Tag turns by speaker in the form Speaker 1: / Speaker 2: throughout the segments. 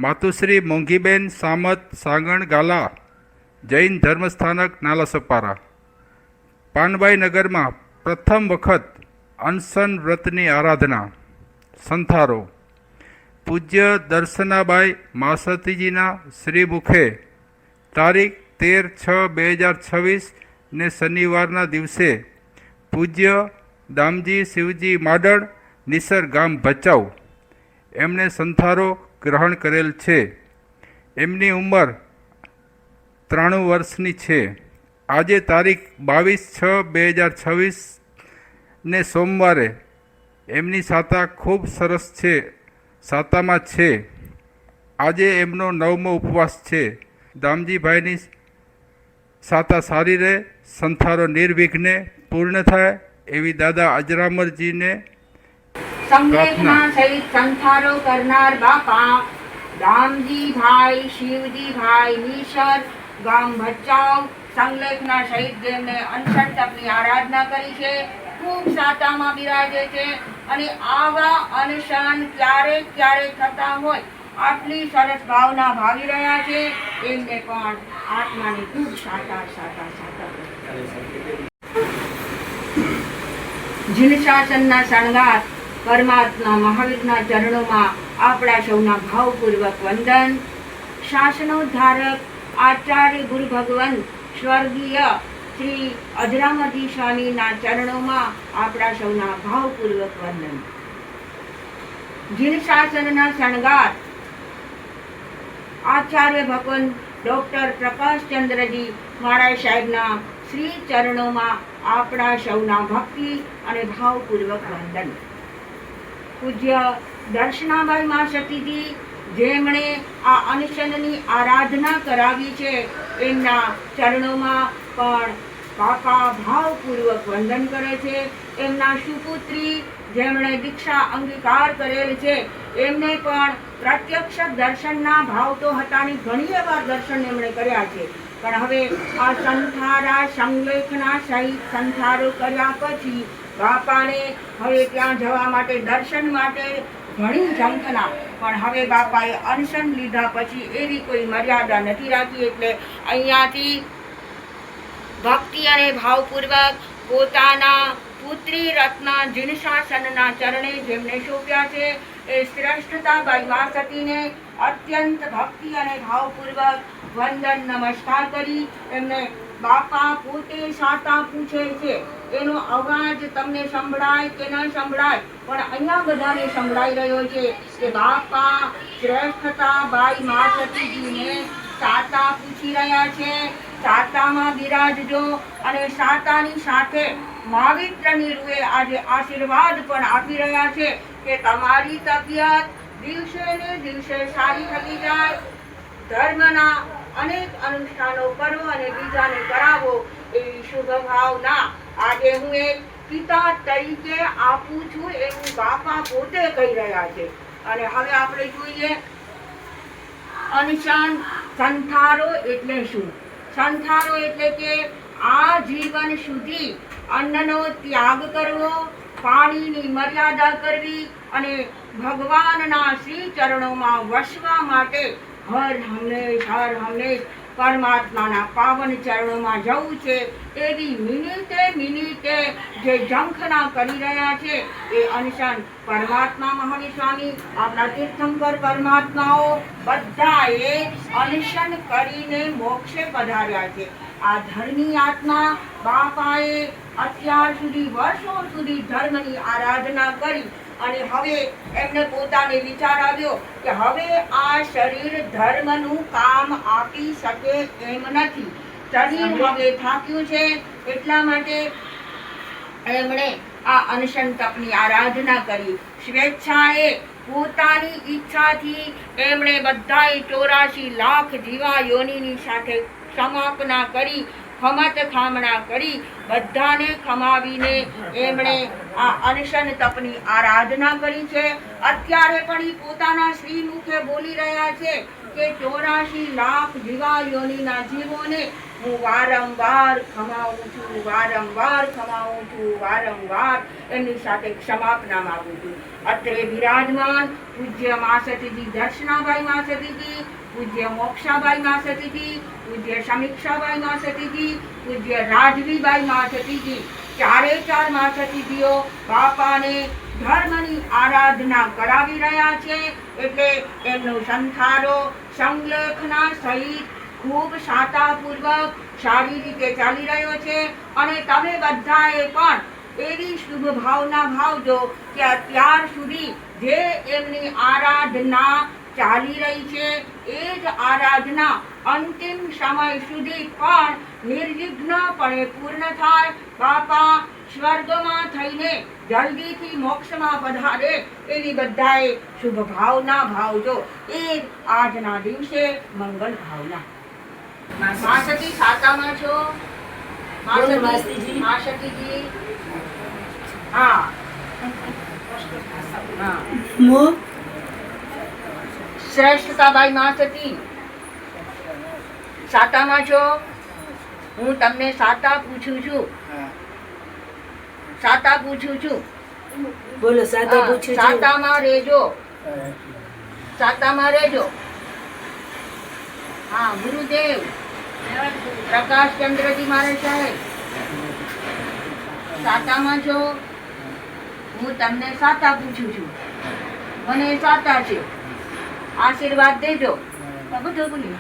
Speaker 1: માતુશ્રી મોંઘીબેન સામત સાગણ ગાલા, જૈન ધર્મસ્થાનક નાલાસપારા. પાનબાઈ નગરમાં પ્રથમ વખત અનશન વ્રતની આરાધના. સંથારો પૂજ્ય દર્શનાબાઈ માસતીજીના શ્રીમુખે તારીખ 13/6/2026 ને શનિવારના દિવસે પૂજ્ય દામજી શિવજી માડળ, નિસર ગામ ભચાઉ, એમણે સંથારો ગ્રહણ કરેલ છે. એમની ઉંમર 93 વર્ષની છે. આજે તારીખ 22/6/2026 ને સોમવારે એમની સાતા ખૂબ સરસ છે, સાતામાં છે. આજે એમનો 9મો ઉપવાસ છે. દામજીભાઈની સાતા સારી રહે, સંથારો નિર્વિઘ્ને પૂર્ણ થાય એવી દાદા અજરામરજીને
Speaker 2: સંલેખના સહિત સંથારો કરનાર બાપા દામજીભાઈ શિવજીભાઈ નિસર ગામ ભચાઉ સંલેખના સહિત જેમને અનશન તપની આરાધના કરી છે, ખૂબ સાતામાં બિરાજે છે અને આવા અનશન ક્યારેક ક્યારેક થતા હોય આટલી સરસ ભાવના ભાવી રહ્યા છે. એમને પણ આત્માની ખૂબ સાતા સાતા સાતા. જીનશાસનના શણગાર પરમાત્મા મહાવીરના ચરણોમાં આપણા સૌના ભાવપૂર્વક વંદન. શાસનોદ્ધારક આચાર્ય ગુરુ ભગવાન સ્વર્ગીય શ્રી અજરામરજી સ્વામીના ચરણોમાં આપણા સૌના ભાવપૂર્વક વંદન. જીનશાસનના શણગાર આચાર્ય ભગવાન ડૉક્ટર પ્રકાશચંદ્રજી મહારાજ સાહેબના શ્રી ચરણોમાં આપણા સૌના ભક્તિ અને ભાવપૂર્વક વંદન. પૂજ્ય દર્શનાબાઈ માસતીજી જેમણે આ અનશનની આરાધના કરાવી છે, એમના ચરણોમાં પણ બાપા ભાવપૂર્વક વંદન કરે છે. એમના સુપુત્રી જેમણે દીક્ષા અંગીકાર કરેલ છે, એમને પણ પ્રત્યક્ષ દર્શનના ભાવ તો હતાની ઘણી વાર દર્શન એમણે કર્યા છે, પણ હવે આ સંથારા સંલેખના સહિત સંથારો કર્યા પછી બાપાને હવે ત્યાં જવા માટે દર્શન માટે ઘણી ઝંખના, પણ હવે બાપાએ અનશન લીધા પછી એવી કોઈ મર્યાદા નથી રાખી. એટલે અહીંયાથી ભક્તિ અને ભાવપૂર્વક પોતાના પુત્રી રત્ન જીનશાસનના ચરણે જેમને શોભ્યા છે એ શ્રેષ્ઠતાબાઈ માસતીને અત્યંત ભક્તિ અને ભાવપૂર્વક વંદન નમસ્કાર કરી એમને બાપા પોતે સાતા પૂછે છે. એનો અવાજ તમને સંભળાય કે ન સંભળાય, પણ અહીંયા બધાને સંભળાઈ રહ્યો છે કે બાપા શ્રેષ્ઠતાબાઈ માસતીજીને સાતા પૂછી રહ્યા છે. સાતામાં બિરાજજો અને સાતાની સાથે માવિત્રની રૂએ આજે આશીર્વાદ પણ આપી રહ્યા છે કે તમારી તબિયત દિવસે ને દિવસે સારી થતી જાય, ધર્મના અનેક અનુષ્ઠાનો કરો અને બીજાને કરાવો એવી શુભ ભાવના આજે હું એક પિતા તરીકે આપું છું એવું બાપા પોતે કહી રહ્યા છે. અને હવે આપણે જોઈએ અનશન સંથારો એટલે શું. સંથારો એટલે કે આ જીવન સુધી અન્નનો ત્યાગ કરવો, પાણીની મર્યાદા કરવી અને ભગવાનના શ્રી ચરણોમાં વસવા માટે હર હંમેશ પરમાત્માના પાવન ચરણોમાં જવું છે એવી મિનિટે જે ઝંખના કરી રહ્યા છે એ અનશન પરમાત્મા મહાવીર સ્વામી આપણા તીર્થંકર પરમાત્માઓ બધાએ અનશન કરીને મોક્ષે પધાર્યા છે. આ ધર્મી આત્મા બાપાએ અત્યાર સુધી વર્ષો સુધી ધર્મની આરાધના કરી અને હવે એમને પોતાને વિચાર આવ્યો કે હવે આ શરીર ધર્મનું કામ આપી શકે એમ નથી. શરીર હવે થાક્યું છે, એટલા માટે એમણે આ અનશન તપની આરાધના કરી. સ્વેચ્છાએ પોતાની ઈચ્છાથી એમણે બધાએ 84 લાખ જીવા યોનિની સાથે સમાપના કરી, ખમત ખામણા કરી, બધાને ખમાવીને એમણે આ અનશન તપની આરાધના કરી છે. અત્યારે પણ એ પોતાના શ્રી મુખે બોલી રહ્યા છે કે 84 લાખ જીવા યોનિના જીવોને હું વારંવાર ખમાવું છું, વારંવાર ખમાવું છું, વારંવાર એમની સાથે ક્ષમાપના માગું છું. અત્રે બિરાજમાન પૂજ્ય માસતીજી દર્શનાભાઈ માસતીજી, પૂજ્ય મોક્ષાબાઈ માસતીજી, પૂજ્ય સમીક્ષાબાઈ માસતીજી, પૂજ્ય રાજવીબાઈ માસતીજી, ચારે ચાર માસતીજીઓ બાપાને ધર્મની આરાધના કરાવી રહ્યા છે. એટલે એમનો સંથારો સંલેખના સહિત ખૂબ સાતાપૂર્વક સારી રીતે ચાલી રહ્યો છે. અને તમે બધાએ પણ એવી શુભ ભાવના ભાવજો કે અત્યાર સુધી જે એમની આરાધના ચાલી રહી છે એ જ આરાધના અંતિમ સમય સુધી પણ નિર્વિઘ્નપણે પૂર્ણ થાય. બાપા સ્વર્ગમાં થઈને જલ્દીથી મોક્ષમાં પધારે એવી બધાએ શુભ ભાવના ભાવજો. એ આજના દિવસે મંગલ ભાવના. માસતી સાતામાં છો? માસતીજી હા હા. શ્રેષ્ઠતાબાઈ માસતી સાતામાં છો? હું તમને સાતા પૂછું છું. સાતા પૂછું છું.
Speaker 3: બોલો સાતા પૂછું છું.
Speaker 2: સાતામાં રહેજો. સાતામાં રહેજો. હા ગુરુદેવ પ્રકાશચંદ્રજી મારે સાહેબ સાતામાં છો? હું તમને સાતા પૂછું છું. મને સાતા છે. આશીર્વાદ દેજો. બધું બોલી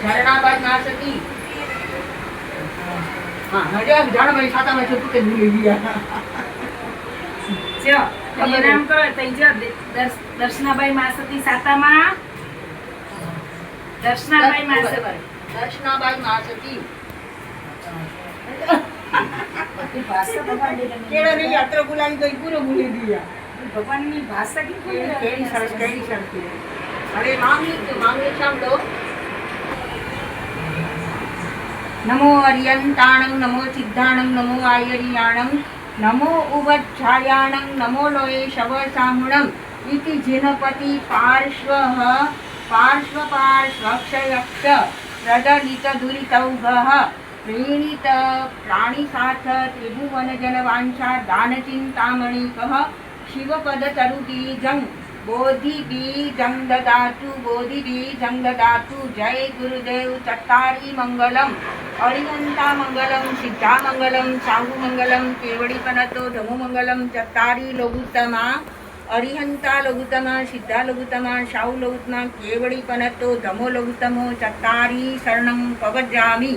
Speaker 2: ઝરણાબાઈ માસતી હા હજાર ઝરણાબાઈ સાતામાં છો કે ભૂલી ગયા.
Speaker 3: નામ કરો તૈજો દર્શનાબાઈ માસતી સાતામાં. દર્શનાબાઈ માસતી.
Speaker 2: દર્શનાબાઈ માસતી કેળાની યાત્રા બોલાવી ગઈ પૂરો ભૂલી ગયા.
Speaker 3: ભગવાનની ભાષા
Speaker 2: કેવી સરસ કેવી સરસ. હવે માંગી સાંભળો. નમો અર્યંતાણં નમો સિદ્ધાણં નમો આયર્યાણં નમો ઉવચ્છાયાણં નમો લોએ શવસામુણં ઇતિ જીનપતિ પાર્શ્વઃ પાર્શ્વપાર્શ્વક્ષયક્ષ પ્રદલિત દુરિતૌઘઃ પ્રેણિત પ્રાણીસાથ ત્રિભુવનજનવાંછા દાનચિંતામણિકઃ શિવપદતરુબીજં બોધિબીજં દદાતુ જય ગુરુદેવ. ચત્તારી મંગલમ અરિહંતા મંગલમ સિદ્ધા મંગલમ સાહુ મંગલમ કેવડીપનતો ધમો મંગલમ. ચત્તારી લઘુત્તમા અરિહંતા લઘુત્તમા સિદ્ધા લઘુત્તમા સાહુ લઘુત્તમા કેવડીપનતો ધમો લઘુત્તમો. ચત્તારી શરણં પવજામિ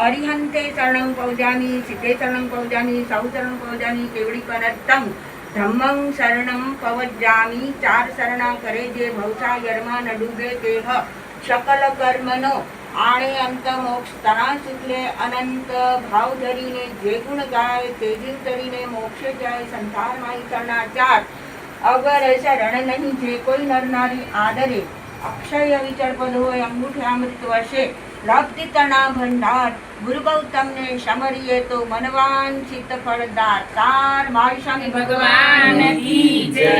Speaker 2: અરિહંતે શરણં પવજામિ સિદ્ધે શરણં પવજામિ સાહુ શરણં પવજામિ કેવડીપનત્તં ધમ્મં શરણં પવજામિ. ચાર શરણા કરે જે ભવસાગરમાં ન ડૂબે તેહ સકલ કર્મનો આણે અંત મોક્ષ તણા શુક્લે અનંત ભાવ ધરીને જે ગુણ ગાય તેજી તરીને મોક્ષે જાય. સંસારમાં શરણાચાર અગર શરણ નહીં જે કોઈ નર નારી આદરે અક્ષય વિચળ પદ હોય અંગૂઠે અમૃત વશે લબ્ધિ તણા ભંડાર ગુરુ ગૌતમને સમરીએ તો મનવાંછિત ફળદાતાર. મારી સ્વામી
Speaker 3: ભગવાન કી જય.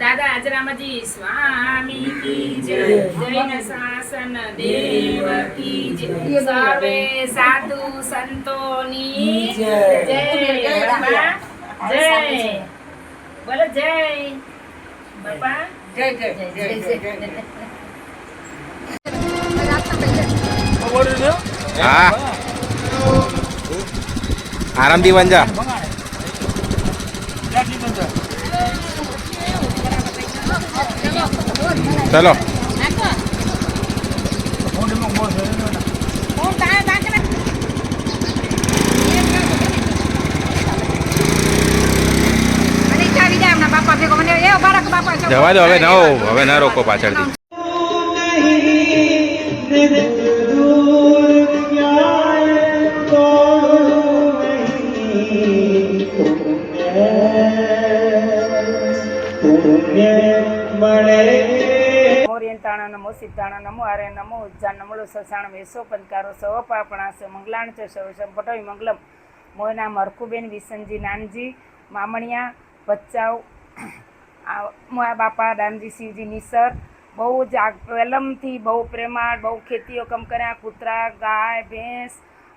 Speaker 3: દાદા આજરામજી સ્વામી કી જય. જૈન શાસન દેવ કી જય. સર્વે સાધુ સંતોની જય. બાપા જય. બોલો જય બાપા.
Speaker 2: જય જય જય જય જય.
Speaker 4: હા આરામથી વંજા. ચલો જવા દો. હવે ન રોકો પાછળથી.
Speaker 3: મોર્યંતાણ નમો સિદ્ધાણ નમો આર્ય નમો ઉજ્જાન નમો સસાણ વેસો પંચકારો સવ પાપણાસ મંગલાણ ચ સવસમ પટવી મંગલમ. મોય નામ હરખુબેન વિસનજી નાનજી મામણિયા ભચાઉ. મોયા બાપા રામજી શિવજી નિસર બહુ જ પહેલમથી બહુ પ્રેમાળ, બહુ ખેતીઓ કમ કર્યા, કૂતરા ગાય ભેંસ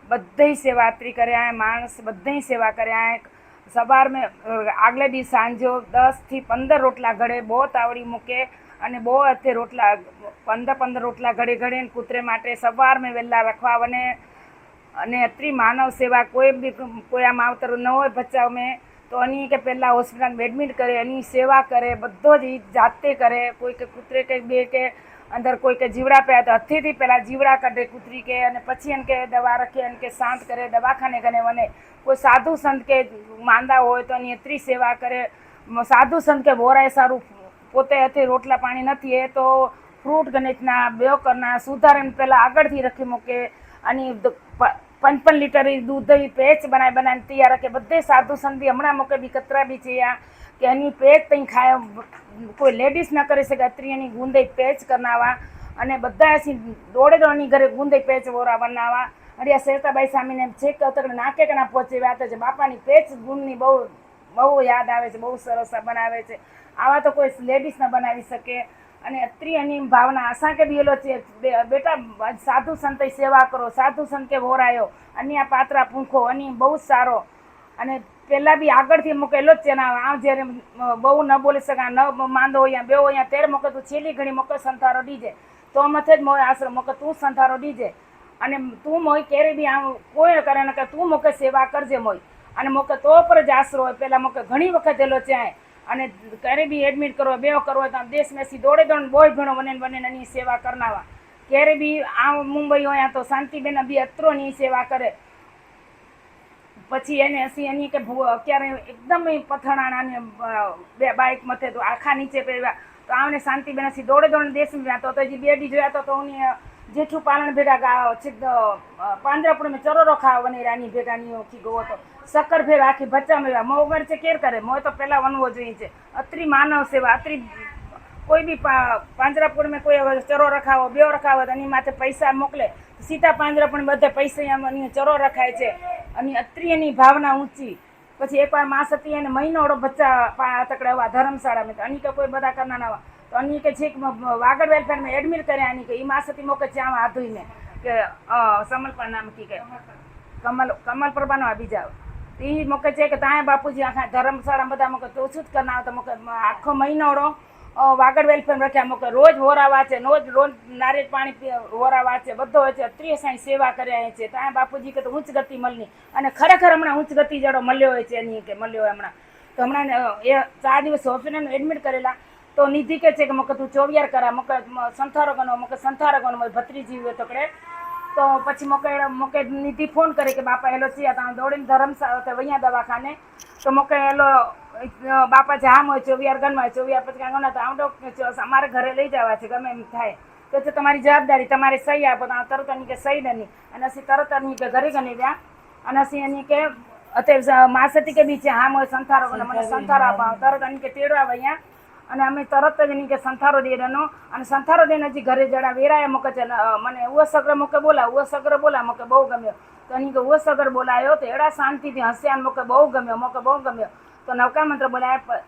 Speaker 3: બધી સેવા અત્રી કર્યા, માણસ બધી સેવા કર્યા. સવાર મેં આગલે દી સાંજો 10 થી 15 રોટલા ઘડે, બહુ તાવડી મૂકે અને બહુ અત્યારે રોટલા 15 રોટલા ઘડે ઘડે કૂતરે માટે સવાર મેં વહેલા રખવા બને અને અત્રી માનવ સેવા કોઈ આ માવતર ન હોય બચ્ચાઓ મેં તો એની કે પહેલાં હોસ્પિટલમાં એડમિટ કરે, એની સેવા કરે, બધો જ જાતે કરે. કોઈ કે કૂતરે કે બે કે અંદર કોઈ કે જીવડા પહેર્યા તો હથેથી પહેલાં જીવડા કાઢે કૂતરી કે, અને પછી એને કે દવા રાખે, એને કે શાંત કરે, દવાખાને ગને વને. કોઈ સાધુ સંત કે માંદા હોય તો એની એટલી સેવા કરે. સાધુ સંત કે વોરાય સારું પોતે હથે રોટલા પાણી નથી એ તો ફ્રૂટ ગણેશના બેઓ કરના સુધારીને પહેલાં આગળથી રાખી મૂકે અને 5 લીટર દૂધ પેચ બનાવીને તૈયાર રાખે. બધે સાધુ સંત બી હમણાં મૂકે બી કતરા બી છે કે એની પેચ ત્યાં ખાય, કોઈ લેડીઝ ન કરી શકે અત્રી એની ગુંદઈ પેચ કરનાવા અને બધા દોડે દોડની ઘરે ગુંદઈ પેચ વોરા બનાવવા. અરે શેરતાબાઈ સામીને છેક તકડે નાકે કે ના પહોંચે વાત છે. બાપાની પેચ ગુણની બહુ બહુ યાદ આવે છે, બહુ સરસ બનાવે છે. આવા તો કોઈ લેડીઝ ન બનાવી શકે. અને અત્રી એની ભાવના અસાંકે બી એલો છે બેટા સાધુ સંત સેવા કરો, સાધુ સંત કે વોરાયો અને આ પાત્રા પૂંખો અને બહુ સારો. અને પહેલાં બી આગળથી મૂકેલો જ છે ને આ જ્યારે બહુ ન બોલી શકા ન માંદો હોય બેવો અહીંયા ત્યારે મૂકે તું છેલ્લી ઘડી મૂકે સંથારો ડીજે તો મથે જ મોય આશરો મૂકે તું સંથારો ડીજે અને તું મોય ક્યારે બી આમ કોઈ કરે ને કે તું મૂકે સેવા કરજે મોય અને મૂકે તો પર જ આશરો હોય. પહેલાં મૂકે ઘણી વખત એલો ચાય અને ક્યારે બી એડમિટ કરવો બેવો કરવો તો દેશ મેસી દોડે દોડ બોય ભણો બને એની સેવા કરનાવા. ક્યારે બી આ મુંબઈ હોય તો શાંતિબેન બી અત્રોની સેવા કરે. પછી એને હસી એની કે ક્યારે એકદમ પથાણાને બે બાઇક મથે તો આખા નીચે પહેર્યા તો આવને શાંતિબેન હસી દોડે દોડ દેશ તો હજી બેડી જોયા તો ઉની જેઠું પાલણ ભેગા ગાઓ છેક પાંજરાપુર મેં ચરોરો ખાવા બની રાની ભેગાની ઓખી ગયો તો શક્કર ભેગ આખી બચ્ચા મેળવા મો ઉંમર છે કેર કરે મોય તો પહેલાં વનવો જોઈએ છે. અત્રી માનવ સેવા અત્રી કોઈ બી પાંજરાપુર મેં કોઈ ચરો રખાવો બેવ રખાવો તો એની માથે પૈસા મોકલે સીધા પાંજરાપુર બધે પૈસા એની ચરો રખાય છે અને અત્રી એની ભાવના ઊંચી. પછી એકવાર મા સતી એને મહિનોડો બચ્ચા તકડાવા ધર્મશાળામાં તો અની કે કોઈ બધા કરનાર તો અની કે છેક વાગડ વેલફેરમાં એડમિટ કર્યા અની કે એ મા સતી મોકે ચાવા આધુઈને કે સમલપર નામ કી કે કમલ પ્રભાનો આ બીજા એ મોકે છે કે ત્યાં બાપુજી આખા ધર્મશાળા બધા મોકે તો ઓછું જ કરનાર તો મોકે આખો મહિનોડો વાગડ વેલફેર રાખ્યા મોકે રોજ હોરા વાંચે રોજ નારિયેળ પાણી હોરા વાંચે બધો હોય છે. અત્રીય સાંઈ સેવા કર્યા છે ત્યાં બાપુજી કે તો ઉચ્ચ ગતિ મળની અને ખરેખર હમણાં ઉચ્ચ ગતિ જડો મળ્યો હોય છે એની કે મળ્યો હોય હમણાં તો હમણાં એ 4 દિવસ હોસ્પિટલમાં એડમિટ કરેલા તો નિધિ કે છે કે મોકે તું ચોવિયાર કરા મોકે સંથારો ગનો મોકે સંથારો ગનો ભત્રીજી હોય તકડે તો પછી મોકે નિધિ ફોન કરે કે બાપા એલો છે ત્યાં દોડીને ધર્મશાળા વૈયા દવાખાને તો મોકે એલો બાપા જામ હોય ચોવિયાર ગણવા ચોવિયાર પછી કાંઈ ગણા તો આમ અમારે ઘરે લઈ જવા છે ગમે એમ થાય તો તમારી જવાબદારી તમારે સહી આપો તો તરત એની કે સહી નહીં અને ਅਸੀਂ તરત એની કે ઘરે ગણી રહ્યા અને ਅਸੀਂ એની કે અત્યારે માસતી કે બીચે હામ હોય સંથારો ગણે મને સંથારો આપવા તરત એની કે તેડવા વૈયા અને અમે તરત જ એની કે સંથારો દેવાનો અને સંથારો દઈને હજી ઘરે જણા વેરાયા મૂકે છે મને ઉવો સગર મૂકે બોલા મૂકે બહુ ગમ્યો તો એની કે ઉવો સગર બોલાયો તો એડા શાંતિથી હસ્યા મૂકે બહુ ગમ્યો તો નવકા મંત્ર બોલાયા.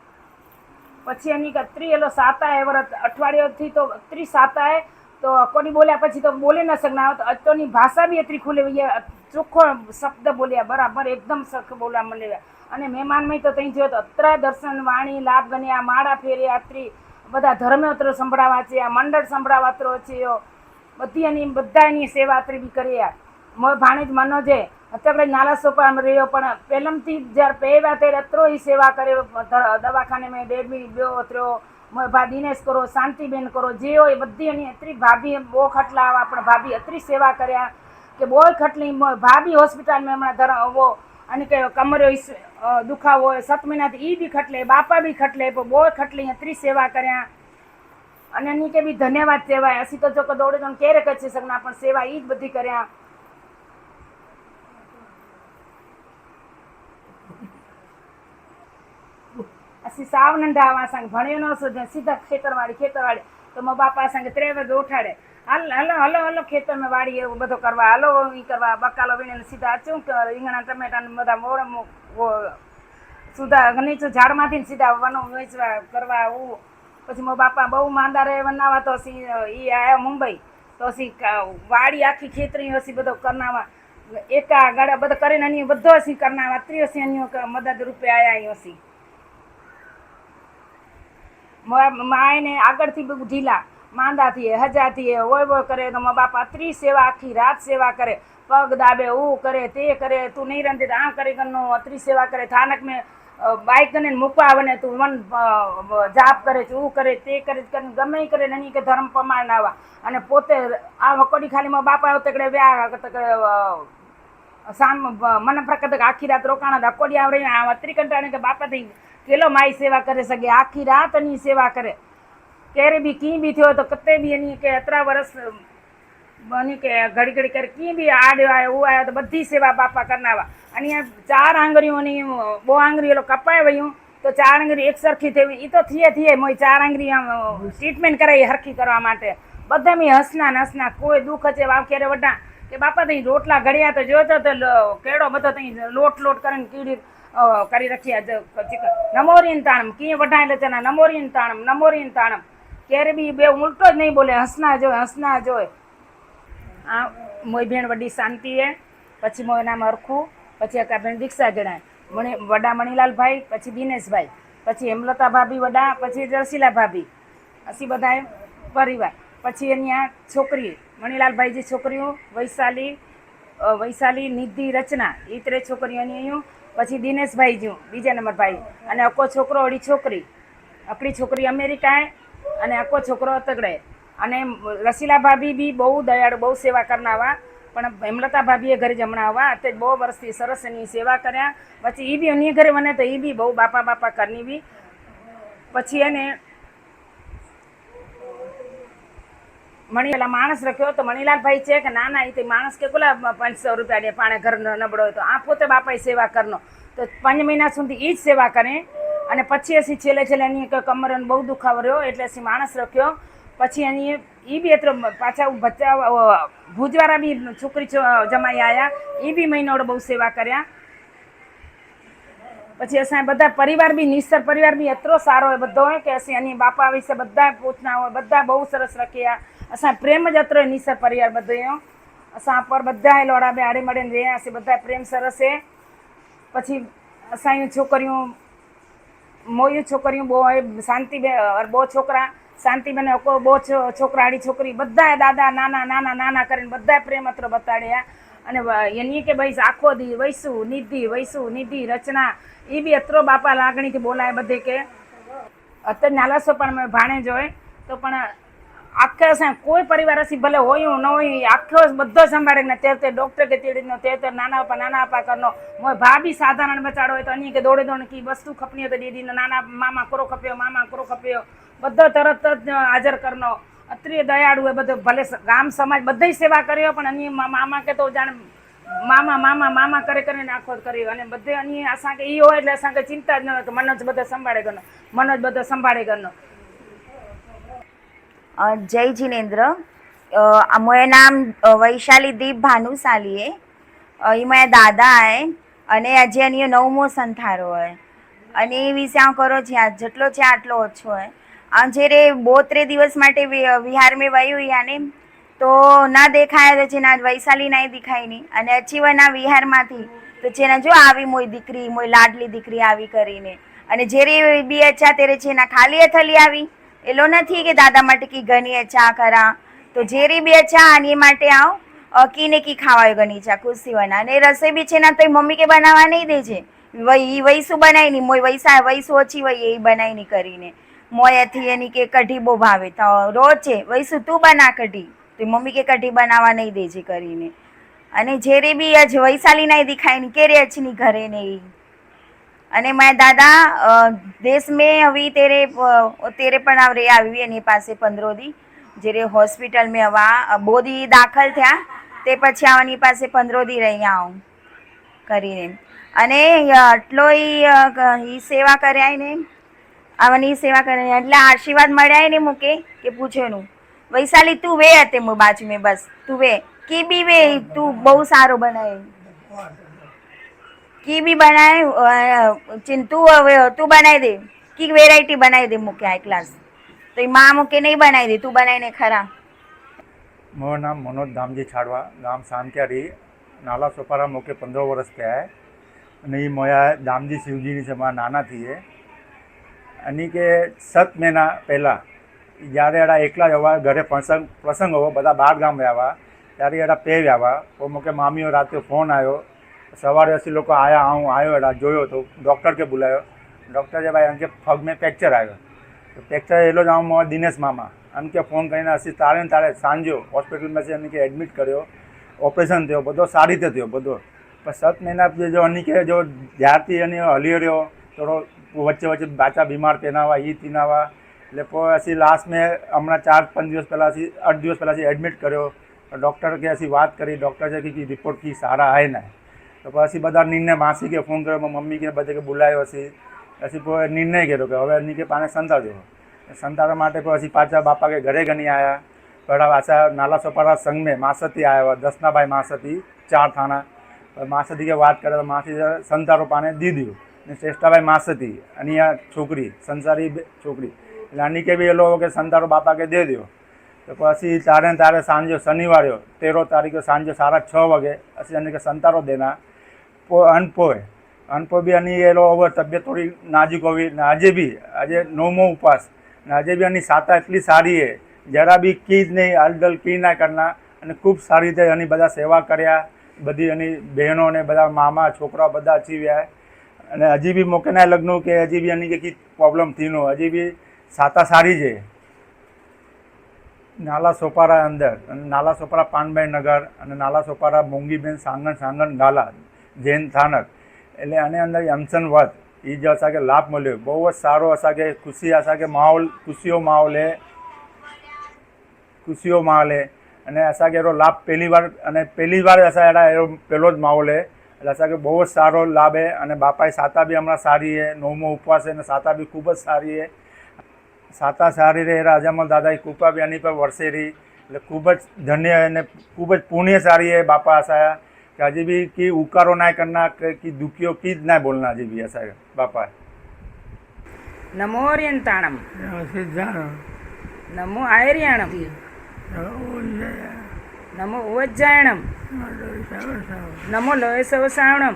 Speaker 3: પછી એની કે અત્રી એલો સાતા એ વરત અઠવાડિયાથી તો અત્રી સાતા એ તો કોની બોલ્યા પછી તો બોલી ન શકના તો અત્તોની ભાષા બી એટલી ખુલે ચોખ્ખો શબ્દ બોલ્યા બરાબર એકદમ સરખ બોલવા મળ્યા અને મહેમાનમાં તો ત્યાં જોયો તો અત્રા દર્શન વાણી લાભ ગણ્યા માળા ફેર્યા અત્રી બધા ધર્મયોત્રો સંભળાવા છે આ મંડળ સંભળાવાત્રો છે બધી એની બધા એની સેવા અત્રી બી કર્યા. મોય ભાણેજ મનોજે અત્યારે નાલા સોપામાં રહ્યો પણ પહેલમથી જ્યારે પહેર્યા ત્યારે અત્રો એ સેવા કર્યો દવાખાને મેં ડેડમી બ્યો અત્રો મોય ભા દિનેશ કરો શાંતિબેન કરો જે હોય બધી એની અત્રી ભાભી બહુ ખટલા આપણા ભાભી અત્રી સેવા કર્યા કે બહુ ખટલી ભાભી હોસ્પિટલમાં હમણાં ધરવો અને કે કમરો દુખાવો હોય 7 મહિનાથી એ બી ખટલે બાપા બી ખટલે બહુ ખટલી અત્રી સેવા કર્યા અને એની કે બી ધન્યવાદ કહેવાય. ਅਸੀਂ તો જો કે દોડે તો ક્યારે કરી શકના પણ સેવા એ જ બધી કર્યા. ਅਸੀਂ સાવ નંઢા આવા સંગ ભણ્યો ન સોધે સીધા ખેતરવાડી તો મારા બાપા સંગે 3 વાગે ઉઠાડે હલો ખેતરમાં વાડી એવું બધું કરવા હલો એ કરવા બકાલો વીણીને સીધા શું રીંગણા ટમેટા બધા મોર સુધા નીચું ઝાડમાંથી સીધા વનો વેચવા કરવા પછી મારા બાપા બહુ માંદા રહે વનાવા તો એ આવ્યા મુંબઈ તો વાડી આખી ખેતરી હસી બધો કરનાવા એકા ગાડા બધા કરીને અની બધો હસી કરનાવા 30 અની મદદ રૂપે આયા હસી માયને આગળથી બહુ ઢીલા માંદા થઈએ હજા થઈએ ઓય કરે તો મારા બાપા 30 સેવા આખી રાત સેવા કરે પગ દાબે ऊ કરે તે કરે તું નહીં રંધી આ કરે ગનો 30 સેવા કરે થાનક મેં બાઈક ને મૂકવા આવે ને તું મન જાપ કરે ऊ કરે તે કરે ગમે કરે નની કે ધર્મ પ્રમાણ આવા અને પોતે આ વકોડી ખાલી મારા બાપા આવતકડે વ્યા સામ મને પ્રકટ આખી રાત રોકાણા વકોડી આવડે આ ત્રિકંટાણે કે બાપા થઈ કેલો માઈ સેવા કરે સકે આખી રાત એની સેવા કરે ક્યારે બી કી બી થયો તો કતે બી એની કે 3 વર્ષ બની કે ઘડી ઘડી કરે કી બી આડ્યો આવ્યો હું આવ્યો તો બધી સેવા બાપા કરનાવા અને 4 આંગળીઓની બહુ આંગળી એલો કપાય વયું તો 4 આંગળી એક સરખી થઈ એ તો થઈએ મોય 4 આંગળી ટ્રીટમેન્ટ કરાવી હરખી કરવા માટે બધા મેં હસના કોઈ દુઃખ છે વાવ ક્યારે વડા કે બાપા તઈ રોટલા ઘડ્યા તો જોતો તો કેળો બધો તઈ લોટ કરીને કીડી કરી રખ્યા નમોરીન તાણમ કી વઢાયેલા છે નમોરીન તાણમ ક્યારે બી બે ઉલટો જ નહીં બોલે હસના જોય આ મોય ભેણ વડી શાંતિ હે પછી મોય નામ અરખું પછી એકા ભેણ દીક્ષા જણાય વડા મણીલાલભાઈ પછી દિનેશભાઈ પછી હેમલતા ભાભી વડા પછી જરસીલા ભાભી અસી બધા પરિવાર પછી એની આ છોકરી મણીલાલભાઈજી છોકરીઓ વૈશાલી નિધિ રચના એ 3 છોકરીઓની અહીં પછી દિનેશભાઈ જો બીજા નંબર ભાઈ અને અકો છોકરો અડી છોકરી અકડી છોકરી અમેરિકા અને અકો છોકરો તગડે અને રસીલા ભાભી બી બહુ દયાળુ બહુ સેવા કરનાવા પણ હેમલતા ભાભીએ ઘરે જમણાવા અત્યારે બહુ વર્ષથી સરસ એની સેવા કર્યા પછી એ બી એની ઘરે મને તો એ બી બહુ બાપા કરની બી પછી એને મણીલાલ માણસ રાખ્યો તો મણીલાલભાઈ છે કે ના એ માણસ કે કોલા 500 રૂપિયા દે પાણે ઘર નબળો હોય તો આ પોતે બાપાએ સેવા કરનો તો 5 મહિના સુધી એ જ સેવા કરે અને પછી ਅਸੀਂ છેલ્લે એની કમરનો બહુ દુખાવો રહ્યો એટલે ਅਸੀਂ માણસ રાખ્યો પછી એની એ બી એટલો પાછા બચ્ચા ભુજવાળા બી છોકરી જમાઈ આવ્યા એ બી મહિનોડો બહુ સેવા કર્યા પછી અસાં બધા પરિવાર બી નિસ્તર પરિવાર બી એટલો સારો હોય બધો હોય કે ਅਸੀਂ એની બાપા વિશે બધા પૂછના હોય બધા બહુ સરસ રાખ્યા અસાં પ્રેમ જ અત્રો નિસ્તર પરિવાર બધો અસાં પર બધા લોડા બે આડે મળીને રહ્યા ਅਸੀਂ બધા પ્રેમ સરસ છે પછી અસાં છોકરીઓ મોયું છોકરીઓ બહુ શાંતિ બહુ છોકરા શાંતિબેન બહુ છોકરા આડી છોકરી બધા દાદા નાના કરીને બધા પ્રેમ અત્રો બતાડ્યા અને એની કે ભાઈ આખો દી વૈસુ નિધિ રચના એ બી અત્રો બાપા લાગણીથી બોલાય બધે કે અત્યારે નાલાસો પણ મેં ભાણે જોઈ તો પણ આખે કોઈ પરિવાર હસી ભલે હોય ન હોય આખો બધો સંભાળે ને તે ડૉક્ટર કે તેડીનો તે નાના આપા કરનો મોય ભાભી સાધારણ બચાડો હોય તો અની કે દોડે કી વસ્તુ ખપની હોય તો દીદીનો નાના મામા કરો ખપ્યો બધો તરત જ હાજર કરનો અત્રે દયાળુ હોય બધો ભલે ગામ સમાજ બધી સેવા કર્યો પણ અની મામા કે તો જાણે મામા કરીને આખો કર્યો અને બધે અની અસાંકે એ હોય એટલે અસાંકે ચિંતા જ ન હોય કે મનોજ બધો સંભાળે કરનો
Speaker 5: जय जिनेन्द्र मोये नाम वैशाली दीप भानुशाली है ये मोया दादा है અને આજે એની 9મો સંથારો હોય અને એ વિશે આ કરો છે આ જેટલો છે આટલો ઓછો હોય આ જ્યારે 32 દિવસ માટે વિહાર મેં વયું યાને તો ના દેખાયા છે ના વૈશાલી ના દેખાય નહીં અને અચીવના વિહારમાંથી તો છે ને જો આવી મોય દીકરી મોય લાડલી દીકરી આવી કરીને અને જ્યારે બી અચ્છા તેરે છે ના ખાલી થલી આવી એલો નથી કે દાદા માટે કી ઘણી અચ્છા કરા તો જેરી બી અચ્છા આની માટે આવ કીને કી ખાવાય ઘણી ચા ખુશી વના અને રસોઈ બી છે ના તો મમ્મી કે બનાવવા નહીં દે છે વૈસું બનાવી નહીં મોય વૈસું ઓછી હોય એ બનાવી નહીં કરીને મોયાથી એની કે કઢી બહુ ભાવે તો રોજ છે વૈસું તું બના કઢી તો મમ્મી કે કઢી બનાવવા નહીં દે છે કરીને અને જેરી બી આજ વૈશાલી ના દેખાય નહીં કેરે અચની ઘરે નહીં અને મારા દાદા દેશ મેં હવે તેરે પણ આવરે આવી એની પાસે 15 દી જ્યારે હોસ્પિટલ મેં હવા બોધી દાખલ થયા તે પછી આવવાની પાસે 15 દી રહી આવું કરીને અને આટલો એ સેવા કર્યા ને આવવાની સેવા કર્યા એટલે આશીર્વાદ મળ્યા ને મૂકે કે પૂછેનું વૈશાલી તું વે હતે મો બાજુ મેં બસ તું વે કી બી વે તું બહુ સારો બનાવે કી બી બનાય તું બનાવી દે કી વેરાયટી બનાવી દે મૂકે આ ક્લાસ તો એ માં મૂકે નહીં બનાવી દે, તું બનાવીને ખરા.
Speaker 6: मेरा नाम मनोज धामजी छाड़वा, गांव सानक्यारी, नाला सोपारा मोके 15 वर्ष થયા અને એ મોયા દામજી શિવજીની છે મારા નાનાથી એ અને કે 7 મહિના પહેલાં જ્યારે એડા એકલા જ હોવા ઘરે પ્રસંગ હોવો બધા 12 ગામ આવ્યા ત્યારે એડા પેવ આવ્યા તો મોકે મામીઓ રાતે ફોન આવ્યો સવારે અસી લોકો આયા હું આવ્યો એડા જોયો તો ડૉક્ટર કે બોલાયો ડૉક્ટર ભાઈ એમ કે પગ મેં ફ્રેક્ચર આવ્યો તો ફ્રેક્ચર એલો જ આવું મારા દિનેશ મામા એમ કે ફોન કરીને અસી તારે ને તારે સાંજો હોસ્પિટલમાં એમ કે એડમિટ કર્યો ઓપરેશન થયો બધો સારી રીતે થયો બધો પણ 7 મહિના જો અની કે જો જ્યારથી એને હલી રહ્યો થોડો વચ્ચે વચ્ચે બાચા બીમાર તેનાવા એ તીનાવા એટલે પછી અસી લાસ્ટ મેં હમણાં 4-5 દિવસ પહેલાંથી 8 દિવસ પહેલાંથી એડમિટ કર્યો ડૉક્ટર કે અસી વાત કરી ડૉક્ટર છે કે રિપોર્ટ કી સારા આવે ને તો પછી બધા નિર્ણય માસી કે ફોન કર્યો મમ્મી કે બધે કે બોલાયો અસી નિર્ણય કર્યો કે હવે એની કે પાને સંતાડો संतारा माटे પછી પાછા બાપા કે ઘરે ગણી આયા બડા વાસા નાલા સોપારા સંઘ में मासती आया दसना भाई मासती 4 थाना मासती के बात करे तो मासी संतारो पाने दी दियो ने श्रेष्ठा भाई मासती अनिया छोकरी संसारी छोकरी लानी के भी ये लोग के संतारो बापा के दे दियो तो પછી તારે સાંજે શનિવારે 13 તારીખે સાંજે 6:30 વાગે ਅਸੀਂ અની કે સંતારો દેના અનપો भी અની એ લોકો તબિયત થોડી નાજુક હોવી ને આજે 9મો ઉપવાસ આજે બી એની સાતા એટલી સારી છે જરા બી કીજ નહીં હલદલ કી ના કરના અને ખૂબ સારી રીતે એની બધા સેવા કર્યા બધી એની બહેનો ને બધા મામા છોકરા બધા અચીવ્યા અને હજી બી મોકેના લગ્ન કે હજી બી એની કંઈ પ્રોબ્લેમ થીનો હજી બી સાતા સારી છે નાલા સોપારા અંદર નાલા સોપારા પાનભાઈ નગર અને નાલા સોપારા મોંગીબેન સાંગણ ગાલા જૈન સ્થાનક એટલે આને અંદર યમસન વધ એ जो असांखे लाभ मिलियो बहुत सारो असांखे ख़ुशी असांखे माहौल खुशियो माहौल है अने असांखे अहिड़ो लाभ પહેલી વાર असां अहिड़ा अहिड़ो પહેલો જ माहौल है એટલે असांखे બહુ જ સારો લાભ है અને બાપાએ સાતા બી હમણાં સારી है 9મો ઉપવાસ है અને સાતા બી ખૂબ જ સારી है સાતા સારી રહે રાજામલ દાદાની કૃપા બી આની પર વરસે રહી એટલે ખૂબ જ ધન્ય અને ખૂબ જ પુણ્ય સારી है बापा असांजा कि अजी भी कि उकारो ना करना कि दुखियो की ना बोलना अजी भी ऐसा बापा
Speaker 3: नमो ओरियंताणम नमो आयर्याणम नमो उज्जयणम नमो लोय सवसावणम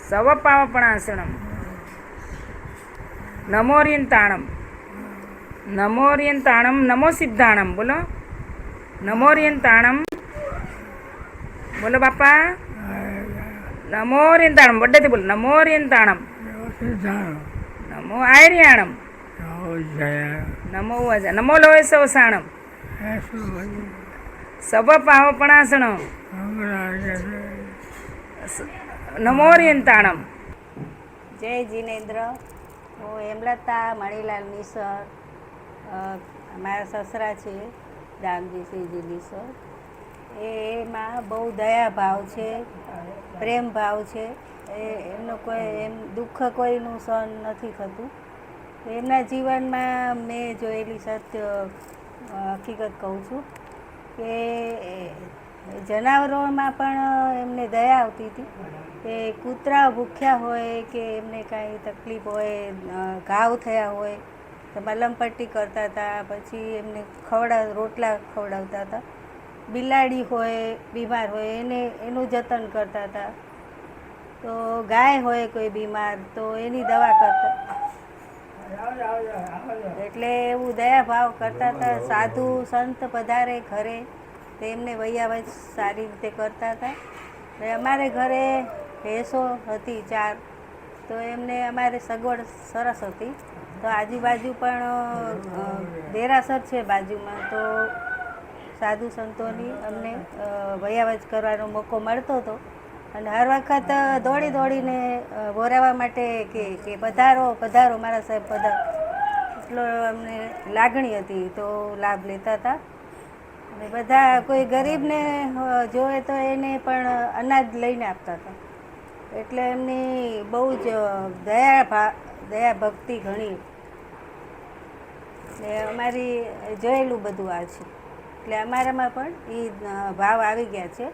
Speaker 3: सव पावपणासणम नमो ओरियंताणम नमो सिद्धाणम बोलो नमो ओरियंताणम बोलो बापा नमो ओरियंताणम बड्डेથી બોલો नमो ओरियंताणम नमो आयर्याणम नमो उज्जय नमो लोय सवसाणम सब पावपणासणम नमो ओरियंताणम
Speaker 7: જય જીનેન્દ્ર હું હેમલતા મણીલાલ મિસર મારા સસરા છે દામજી સિંહજી મિસર એમાં બહુ દયા ભાવ છે પ્રેમ ભાવ છે એમનો કોઈ એમ દુઃખ કોઈનું સહન નથી થતું એમના જીવનમાં મેં જોયેલી સત્ય હકીકત કહું છું કે જનાવરોમાં પણ એમને દયા આવતી હતી કે કૂતરા ભૂખ્યા હોય કે એમને કાંઈ તકલીફ હોય ઘાવ થયા હોય તો મલમપટ્ટી કરતા હતા પછી એમને રોટલા ખવડાવતા હતા બિલાડી હોય બીમાર હોય એનું જતન કરતા હતા તો ગાય હોય કોઈ બીમાર તો એની દવા કરતા એટલે એવું દયા ભાવ કરતા હતા સાધુ સંત પધારે ઘરે તો એમને વૈયાવચ સારી રીતે કરતા હતા અમારે ઘરે ભેંસો હતી 4 તો એમને અમારે સગવડ સરસ હતી તો આજુબાજુ પણ દેરાસર છે બાજુમાં તો સાધુ સંતોની અમને વૈયાવચ કરવાનો મોકો મળતો હતો અને હર વખત દોડીને બોરાવવા માટે કે પધારો પધારો મારા સાહેબ પધારો એટલો અમને લાગણી હતી તો લાભ લેતા હતા અને બધા કોઈ ગરીબને જોવે તો એને પણ અનાજ લઈને આપતા હતા એટલે એમની બહુ જ દયા ભક્તિ ઘણી ને અમારી જોયેલું બધું આ છે એટલે અમારામાં પણ એ ભાવ આવી ગયા છે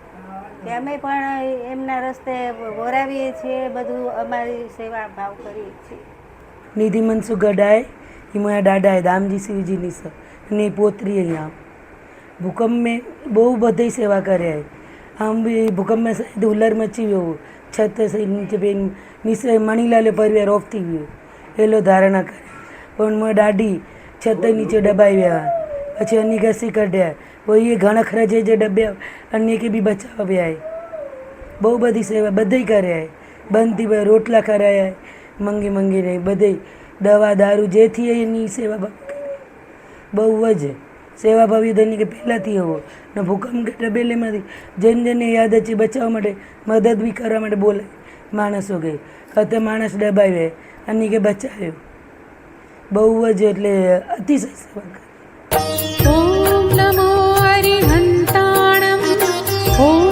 Speaker 7: કે અમે પણ એમના રસ્તે બોરાવીએ છીએ બધું અમારી સેવા ભાવ કરીએ છીએ
Speaker 8: निधि मनसुख गडाए ये मोया डाडा है दामजी शिवजी ની સર અને એ પોતરી અહીંયા ભૂકંપ મેં બહુ બધી સેવા કર્યા है આમ બી ભૂકંપમાં સાહેબ ઉલર મચી ગયો છત નીચે બેન નીચે મણીલાલે પરિવાર ઓફ થઈ ગયો એલો ધારણા કરે પણ મોય દાડી છત નીચે દબાવ્યા પછી અની ઘસી કાઢ્યા કોઈ એ ઘણા ખરા જે ડબ્યા અન્ય કે બી બચાવ્યા બહુ બધી સેવા બધી કર્યા બનતી ભાઈ રોટલા કરાયા મંગી મંગીને બધી દવા દારૂ જેથી એની સેવા બહુ જ સેવાભાવી ધની કે પહેલાંથી એવો ને ભૂકંપ કે તબેલેમાંથી જેને યાદ છે બચાવવા માટે મદદ બી કરવા માટે બોલાય માણસો કે કતે માણસ દબાવે અને કે બચાવ્યો બહુ જ એટલે અતિશય સેવા કરે.
Speaker 9: ઓમ નમો હરિહંતાણમ ઓમ